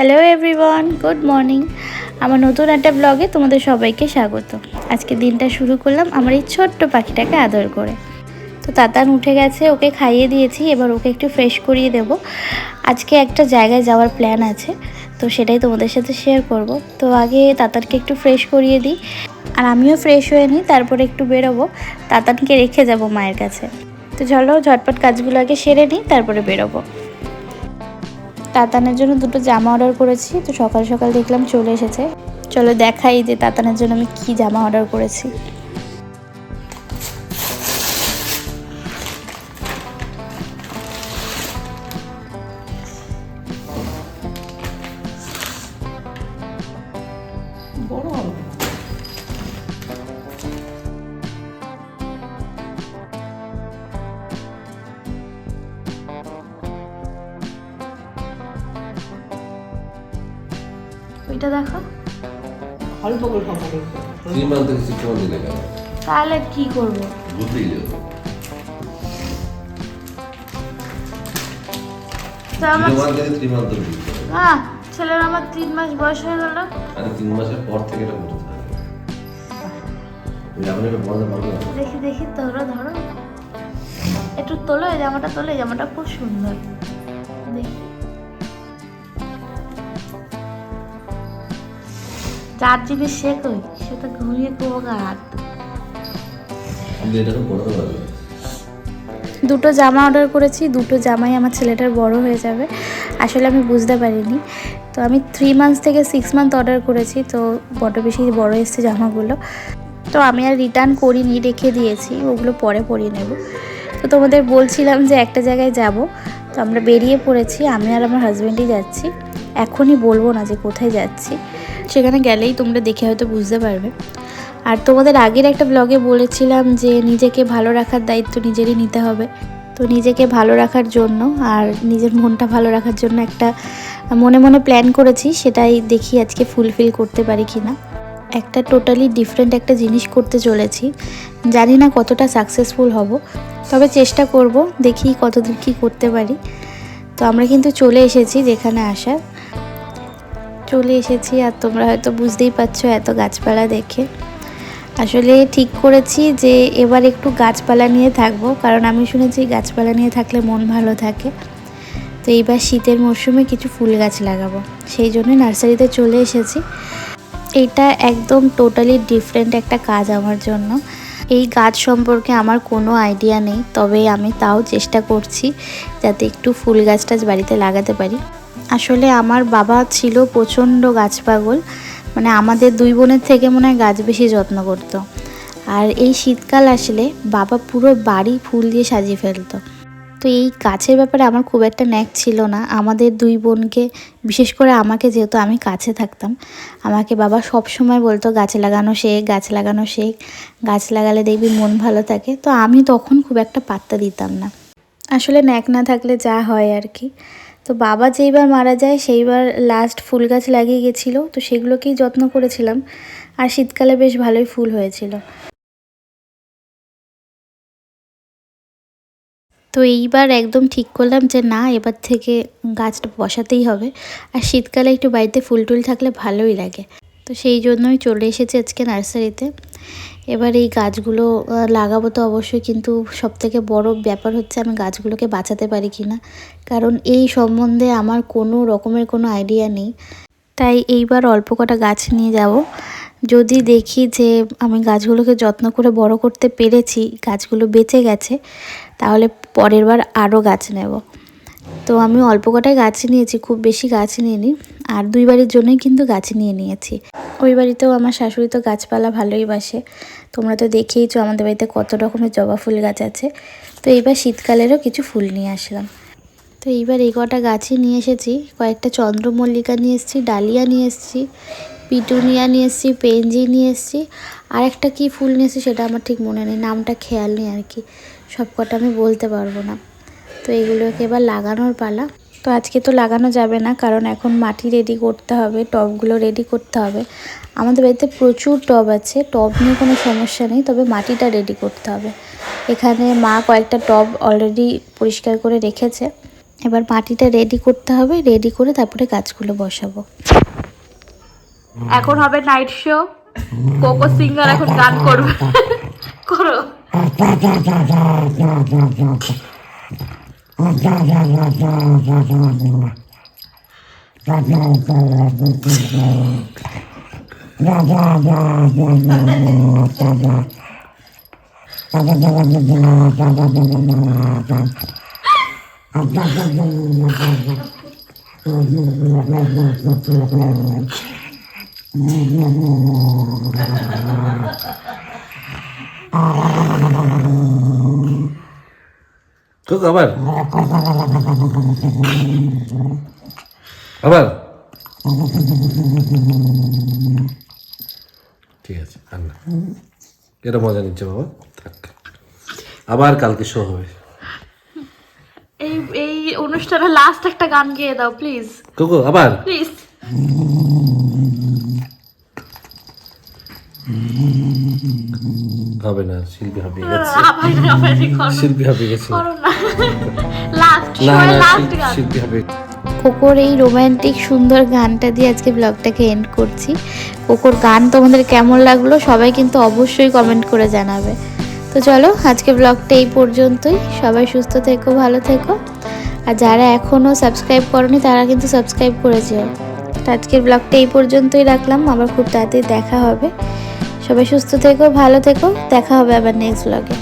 Hello everyone, good morning. আমার নতুন একটা ব্লগে তোমাদের সবাইকে স্বাগত। আজকে দিনটা শুরু করলাম আমার এই ছোট্ট পাখিটাকে আদর করে। তো তাতান উঠে গেছে, ওকে খাইয়ে দিয়েছি, এবার ওকে একটু ফ্রেশ করিয়ে দেব। আজকে একটা জায়গায় যাওয়ার প্ল্যান আছে, তো সেটাই তোমাদের সাথে শেয়ার করব। তো আগে তাতানকে একটু ফ্রেশ করিয়ে দিই, আর আমিও ফ্রেশ হয়ে নিই, তারপরে একটু বেরোবো। তাতানকে রেখে যাব মায়ের কাছে। তো চলো ঝটপট কাজগুলো আগে সেরে নিই, তারপরে বেরোবো। তাতানের জন্য দুটো জামা অর্ডার করেছি, তো সকাল সকাল দেখলাম চলে এসেছে। চলো দেখাই যে তাতানের জন্য আমি কি জামা অর্ডার করেছি। ওইটা দেখো, অল্প করে খাবো। তাহলে কি করবো? তো আমার ছেলের আমার 3 মাস বয়স হয়ে গেল। 3 মাসের পর থেকে এটা করতে হবে। দেখি দেখি, ধরো ধরো, একটু তোলো এই জামাটা, তোলো, এই জামাটা খুব সুন্দর। দেখি, যার জিনিস সে কই, সে তো ঘুমিয়ে কুয়ার। দুটো জামা অর্ডার করেছি, দুটো জামাই আমার ছেলেটার বড় হয়ে যাবে। আসলে আমি বুঝতে পারিনি, তো আমি 3 মান্থ থেকে 6 মান্থ অর্ডার করেছি, তো বড় বেশি বড় এসছে জামাগুলো। তো আমি আর রিটার্ন করিনি, রেখে দিয়েছি, ওগুলো পরে পরিয়ে নেব। তো তোমাদের বলছিলাম যে একটা জায়গায় যাব, তো আমরা বেরিয়ে পড়েছি, আমি আর আমার হাজব্যান্ডই যাচ্ছি। এখনই বলবো না যে কোথায় যাচ্ছি, সেখানে গেলেই তোমরা দেখে হয়তো বুঝতে পারবে। আর তোমাদের আগের একটা ব্লগে বলেছিলাম যে নিজেকে ভালো রাখার দায়িত্ব নিজেরই নিতে হবে। তো নিজেকে ভালো রাখার জন্য আর নিজের মনটা ভালো রাখার জন্য একটা মনে মনে প্ল্যান করেছি, সেটাই দেখি আজকে ফুলফিল করতে পারি কি না। একটা টোটালি ডিফারেন্ট একটা জিনিস করতে চলেছি, জানি না কতটা সাকসেসফুল হব, তবে চেষ্টা করব, দেখি কতদূর কী করতে পারি। তো আমরা কিন্তু চলে এসেছি যেখানে আসার, চলে এসেছি। আর তোমরা হয়তো বুঝতেই পারছো এত গাছপালা দেখে। আসলে ঠিক করেছি যে এবার একটু গাছপালা নিয়ে থাকবো, কারণ আমি শুনেছি গাছপালা নিয়ে থাকলে মন ভালো থাকে। তো এইবার শীতের মরশুমে কিছু ফুল গাছ লাগাবো, সেই জন্য নার্সারিতে চলে এসেছি। এইটা একদম টোটালি ডিফারেন্ট একটা কাজ আমার জন্য। এই গাছ সম্পর্কে আমার কোনো আইডিয়া নেই, তবে আমি তাও চেষ্টা করছি যাতে একটু ফুল গাছ টাছ বাড়িতে লাগাতে পারি। আসলে আমার বাবা ছিল প্রচণ্ড গাছ পাগল, মানে আমাদের 2 বোনের থেকে মনে হয় গাছ বেশি যত্ন করতো। আর এই শীতকাল আসলে বাবা পুরো বাড়ি ফুল দিয়ে সাজিয়ে ফেলতো। তো এই গাছের ব্যাপারে আমার খুব একটা ন্যাক ছিল না। আমাদের 2 বোনকে, বিশেষ করে আমাকে, যেহেতু আমি কাছে থাকতাম, আমাকে বাবা সব সময় বলতো গাছ লাগানো শেখ, গাছ লাগানো শেখ, গাছ লাগালে দেখবি মন ভালো থাকে। তো আমি তখন খুব একটা পাত্তা দিতাম না, আসলে ন্যাক না থাকলে যা হয় আর কি। তো বাবা যেইবার মারা যায় সেইবার লাস্ট ফুল গাছ লাগিয়ে গেছিলো, তো সেগুলোকেই যত্ন করেছিলাম। আর শীতকালে বেশ ভালোই ফুল হয়েছিল। তো এইবার একদম ঠিক করলাম যে না, এবার থেকে গাছটা বসাতেই হবে। আর শীতকালে একটু বাড়িতে ফুল টুল থাকলে ভালোই লাগে। তো সেই জন্যই চলে এসেছি আজকে নার্সারিতে। এবার এই গাছগুলো লাগাবো তো অবশ্যই, কিন্তু সবথেকে বড় ব্যাপার হচ্ছে আমি গাছগুলোকে বাঁচাতে পারি কি না, কারণ এই সম্বন্ধে আমার কোনো রকমের কোনো আইডিয়া নেই। তাই এইবার অল্প কটা গাছ নিয়ে যাব। যদি দেখি যে আমি গাছগুলোকে যত্ন করে বড় করতে পেরেছি, গাছগুলো বেঁচে গেছে, তাহলে পরের বার আরও গাছ নেব। তো আমি অল্প কটাই গাছ নিয়েছি, খুব বেশি গাছ নিইনি। আর 2 বাড়ির জন্যই কিন্তু গাছ নিয়ে নিয়েছি। ওই বাড়িতেও আমার শাশুড়ি তো গাছপালা ভালোই বাসে, তোমরা তো দেখেইছো আমাদের বাড়িতে কত রকমের জবা ফুল গাছ আছে। তো এইবার শীতকালেরও কিছু ফুল নিয়ে আসলাম। তো এইবার এই কটা গাছই নিয়ে এসেছি, কয়েকটা চন্দ্রমল্লিকা নিয়ে এসেছি, ডালিয়া নিয়ে এসেছি, পিটুনিয়া নিয়ে এসেছি, পেনজি নিয়ে এসেছি, আর একটা কী ফুল নিয়ে এসেছি সেটা আমার ঠিক মনে নেই, নামটা খেয়াল নেই আর কি, সব কটা আমি বলতে পারবো না। তো এগুলোকে এবার লাগানোর পালা। তো আজকে তো লাগানো যাবে না, কারণ এখন মাটি রেডি করতে হবে, টবগুলো রেডি করতে হবে। আমাদের বাড়িতে প্রচুর টব আছে, টব নিয়ে কোনো সমস্যা নেই, তবে মাটিটা রেডি করতে হবে। এখানে মা কয়েকটা টব অলরেডি পরিষ্কার করে রেখেছে, এবার মাটিটা রেডি করতে হবে, রেডি করে তারপরে গাছগুলো বসাবো। এখন হবে নাইট শো, কোকো সিঙ্গার এখন গান করবে। করো। কোকো আবার আবার ঠিক আছে, আর না, এটা মজা নিচ্ছে বাবা, থাক। আবার কালকে শো হবে। এই এই অনুষ্ঠানে লাস্ট একটা গান গেয়ে দাও প্লিজ, কোকো আবার প্লিজ। হবে না, শিল্পী হাঁপিয়ে গেছে, শিল্পী হাঁপিয়ে গেছে, শিল্পী হাঁপিয়ে। কোকোর এই রোমান্টিক সুন্দর গানটা দিয়ে আজকে ব্লগটাকে এন্ড করছি। কোকোর গান তোমাদের কেমন লাগলো সবাই কিন্তু অবশ্যই কমেন্ট করে জানাবে। তো চলো আজকে ব্লগটা এই পর্যন্তই। সবাই সুস্থ থেকো, ভালো থেকো, আর যারা এখনও সাবস্ক্রাইব করনি তারা কিন্তু সাবস্ক্রাইব করে যেও। তো আজকের ব্লগটা এই পর্যন্তই রাখলাম, আবার খুব তাড়াতাড়ি দেখা হবে। সবাই সুস্থ থেকো, ভালো থেকো, দেখা হবে আবার নেক্সট ব্লগে।